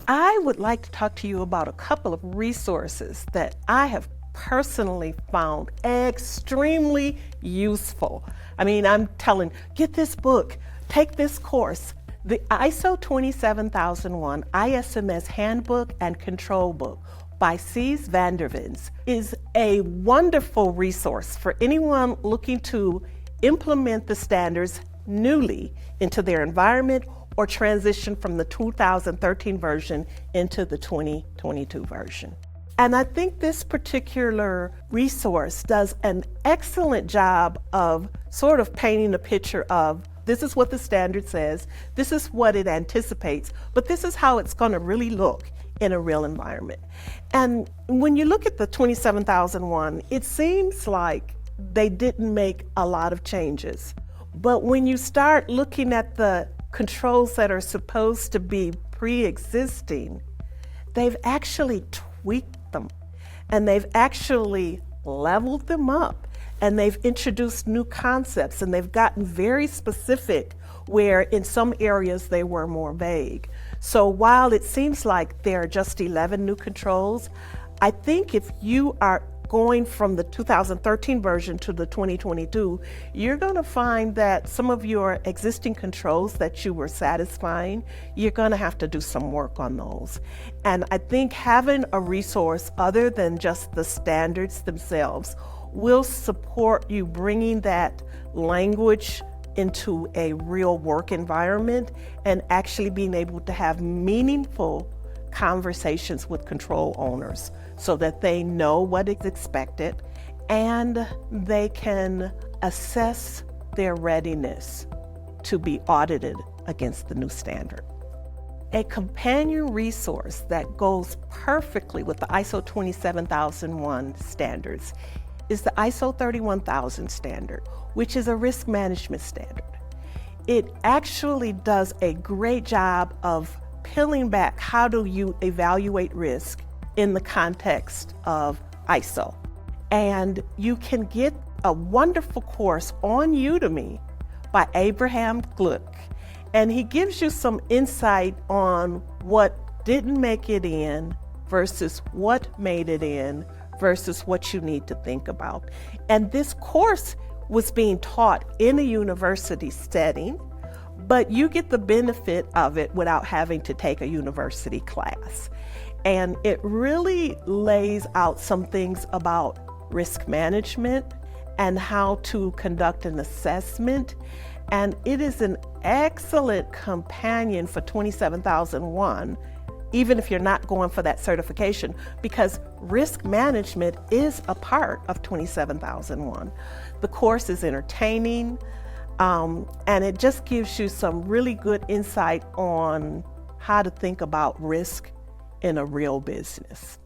I would like to talk to you about a couple of resources that I have personally found extremely useful. I mean, I'm telling, get this book, take this course. The ISO 27001 ISMS Handbook and Control Book by Cees van der Vens is a wonderful resource for anyone looking to implement the standards newly into their environment or transition from the 2013 version into the 2022 version. And I think this particular resource does an excellent job of sort of painting a picture of this is what the standard says, this is what it anticipates, but this is how it's going to really look in a real environment. And when you look at the 27001, it seems like they didn't make a lot of changes. But when you start looking at the controls that are supposed to be pre-existing, they've actually tweaked them, and they've actually leveled them up, and they've introduced new concepts, and they've gotten very specific where in some areas they were more vague. So while it seems like there are just 11 new controls, I think if you are going from the 2013 version to the 2022, you're going to find that some of your existing controls that you were satisfying, you're going to have to do some work on those. And I think having a resource other than just the standards themselves will support you bringing that language into a real work environment and actually being able to have meaningful conversations with control owners so that they know what is expected and they can assess their readiness to be audited against the new standard. A companion resource that goes perfectly with the ISO 27001 standards is the ISO 31000 standard, which is a risk management standard. It actually does a great job of peeling back how do you evaluate risk in the context of ISO. And you can get a wonderful course on Udemy by Abraham Glook. And he gives you some insight on what didn't make it in versus what made it in versus what you need to think about. And this course was being taught in a university setting, but you get the benefit of it without having to take a university class. And it really lays out some things about risk management and how to conduct an assessment. And it is an excellent companion for 27001, even if you're not going for that certification, because risk management is a part of 27001. The course is entertaining, and it just gives you some really good insight on how to think about risk in a real business.